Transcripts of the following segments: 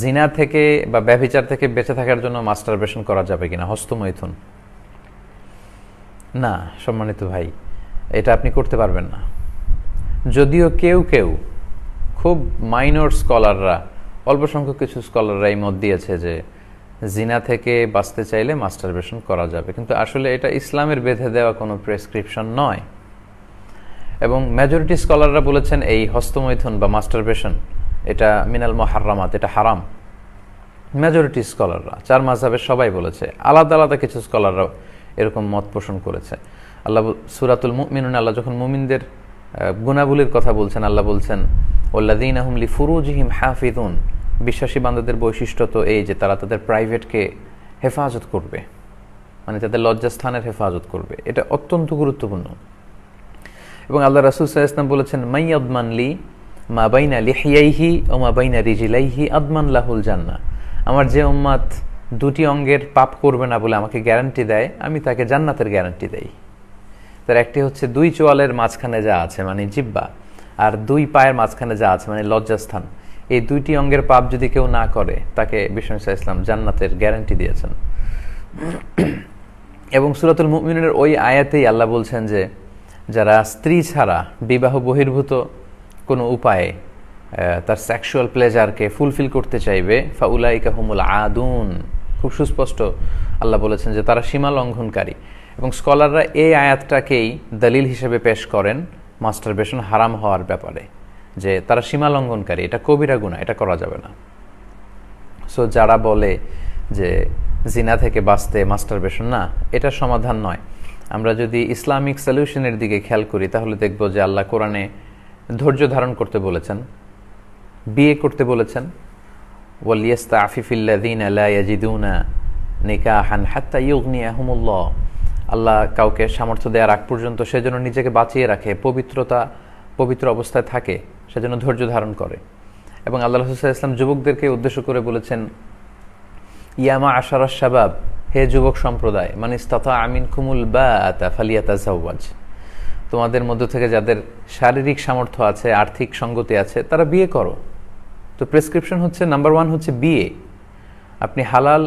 জিনা থেকে বা ব্যভিচার থেকে বেঁচে থাকার জন্য মাস্টারবেশন করা যাবে কিনা, হস্তমৈথুন? না সম্মানিত ভাই, এটা আপনি করতে পারবেন না। যদিও কেউ কেউ খুব মাইনর স্কলাররা, অল্প সংখ্যক কিছু স্কলাররা এই মত দিয়েছে যে জিনা থেকে বাঁচতে চাইলে মাস্টারবেশন করা যাবে, কিন্তু আসলে এটা ইসলামের বেঁধে দেওয়া কোনো প্রেসক্রিপশন নয়। এবং মেজরিটি স্কলাররা বলেছেন এই হস্তমৈথুন বা মাস্টারবেশন এটা মিনাল মুহাররামাত, এটা হারাম। মেজরিটি স্কলাররা, চার মাযহাবের সবাই বলেছে। আলাদা আলাদা কিছু স্কলাররা এরকম মত পোষণ করেছে। আল্লাহ সূরাতুল মুমিনুন, আল্লাহ যখন মুমিনদের গুনাহগুলির কথা বলছেন, আল্লাহ বলছেন ওয়াল্লাযীনা হুম লিফুরুজিহিম হাফিযুন, বিশ্বাসী বান্দাদের বৈশিষ্ট্য তো এই যে তারা তাদের প্রাইভেটকে হেফাজত করবে, মানে তাদের লজ্জাস্থানের হেফাজত করবে। এটা অত্যন্ত গুরুত্বপূর্ণ। এবং আল্লাহ রাসূল সাল্লাল্লাহু আলাইহি ওয়াসাল্লাম বলেছেন মাইয়াদমান লি মা বাইনা লিহিয়াইহি ওয়া মা বাইনা রিজলাইহি আদমান লাহুল জান্নাহ, আমার যে উম্মত দুটি অঙ্গের পাপ করবে না বলে আমাকে গ্যারান্টি দেয়, আমি তাকে জান্নাতের গ্যারান্টি দেই। তার একটি হচ্ছে দুই চোয়ালের মাঝখানে যা আছে মানে জিহ্বা, আর দুই পায়ের মাঝখানে যা আছে মানে লজ্জাস্থান। এই দুইটি অঙ্গের পাপ যদি কেউ না করে তাকে বিষ্ণু ইসলাম জান্নাতের গ্যারান্টি দিয়েছেন। এবং সূরাতুল মুমিনুনের ওই আয়াতেই আল্লাহ বলছেন যে যারা স্ত্রী ছাড়া বিবাহ বহির্ভূত কোনো উপায়ে তার সেক্সুয়াল প্লেজারকে ফুলফিল করতে চাইবে ফাউলাইকা হুমুল আদুন, খুব সুস্পষ্ট আল্লাহ বলেছেন যে তারা সীমা লঙ্ঘনকারী। এবং স্কলাররা এই আয়াতটাকেই দলিল হিসেবে পেশ করেন মাস্টারবেশন হারাম হওয়ার ব্যাপারে, যে তারা সীমা লঙ্ঘনকারী, এটা কবিরা গুনাহ, এটা করা যাবে না। সো যারা বলে যে জিনা থেকে বাঁচতে মাস্টারবেশন, না, এটা সমাধান নয়। আমরা যদি ইসলামিক সলিউশনের দিকে খেয়াল করি তাহলে দেখব যে আল্লাহ কোরআনে ধৈর্য ধারণ করতে বলেছেন, বিয়ে করতে বলেছেন, ওয়ালিয়াস্তাফিফিল্লাযীনা লা ইয়াজিদুনা নিকাহান হাত্তা ইউগনিয়াহুমুল্লাহ, আল্লাহ কাউকে সামর্থ্য দেওয়ার আগ পর্যন্ত সেজন্য নিজেকে বাঁচিয়ে রাখে, পবিত্র অবস্থায় থাকে, সেজন্য ধৈর্য ধারণ করে। এবং আল্লাহ রাসূল সাল্লাল্লাহু আলাইহি ওয়াসাল্লাম যুবকদেরকে উদ্দেশ্য করে বলেছেন ইয়ামা আশারাশ শাবাব, হে যুবক সম্প্রদায়, মান ইসতাতা মিনকুমুল বাআতা ফালিয়াতাযাওয়াজ, তোমাদের মধ্য থেকে যাদের শারীরিক সামর্থ্য আছে, আর্থিক সঙ্গতি আছে, তারা বিয়ে করো। তো প্রেসক্রিপশন হচ্ছে নাম্বার 1 হচ্ছে বিয়ে। আপনি হালাল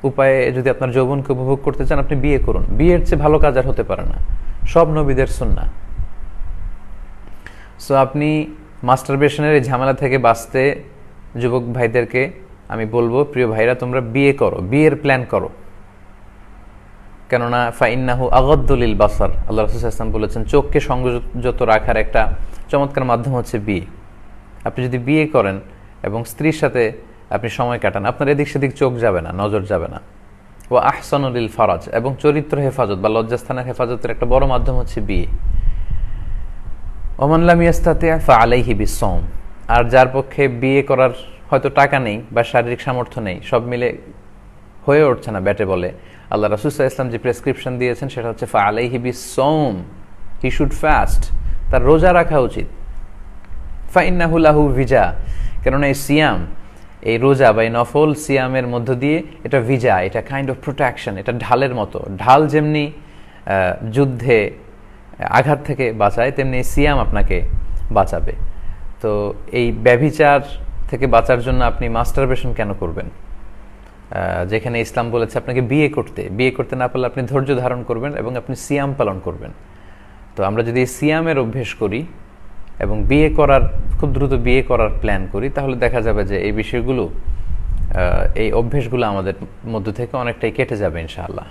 উপায়ে যদি আপনার যৌবনকে উপভোগ করতে চান, আপনি বিয়ে করুন। বিয়ের চেয়ে ভালো কাজ আর হতে পারে না, সব নবীদের সুন্নাহ। সো আপনি মাস্টারবেশনের এই ঝামেলা থেকে বাঁচতে যুবক ভাইদেরকে আমি বলবো, প্রিয় ভাইরা, তোমরা বিয়ে করো, বিয়ের প্ল্যান করো। কেননা ফাইন্নাহু আগাদ্দু লিল বাসার, আল্লাহ রাসূল সাল্লাল্লাহু আলাইহি ওয়াসাল্লাম বলেছেন চোখকে সংযত রাখার একটা চমৎকার মাধ্যম হচ্ছে বিয়ে। আপনি যদি বিয়ে করেন এবং স্ত্রীর সাথে আপনি সময় কাটান, আপনার এদিক সেদিক চোখ যাবে না, নজর যাবে না। ওয়া আহসানু লিল ফারাজ, এবং চরিত্র হেফাজত বা লজ্জাস্থানের হেফাজতের একটা বড় মাধ্যম হচ্ছে বিয়ে। ওমান লাম ইয়াস্তাতি' ফাআলাইহি বিসসাওম, আর যার পক্ষে বিয়ে করার হয়তো টাকা নেই বা শারীরিক সামর্থ্য নেই, সব মিলে হয়ে উঠছে না ব্যাটে বলে, আল্লাহ রাসূল সাল্লাল্লাহু আলাইহি ওয়াসাল্লাম যে প্রেসক্রিপশন দিয়েছেন সেটা হচ্ছে ফাআলাইহি বিসসাওম, হি শুড ফাস্ট, তার রোজা রাখা উচিত। ফাইন্নাহু লাহু ভিজা, কেননা এই সিয়াম, এই রোজা বা এই নফল সিয়ামের মধ্য দিয়ে এটা ভিজা, এটা কাইন্ড অফ প্রোটেকশন, এটা ঢালের মতো। ঢাল যেমনি যুদ্ধে আঘাত থেকে বাঁচায়, তেমনি সিয়াম আপনাকে বাঁচাবে। তো এই ব্যভিচার থেকে বাঁচার জন্য আপনি মাস্টারবেশন কেন করবেন, যেখানে ইসলাম বলেছে আপনাকে বিয়ে করতে না পারলে আপনি ধৈর্য ধারণ করবেন এবং আপনি সিয়াম পালন করবেন। তো আমরা যদি সিয়ামের অভ্যেস করি এবং খুব দ্রুত বিয়ে করার প্ল্যান করি, তাহলে দেখা যাবে যে এই বিষয়গুলো, এই অভ্যেসগুলো আমাদের মধ্য থেকে অনেকটাই কেটে যাবে ইনশাআল্লাহ।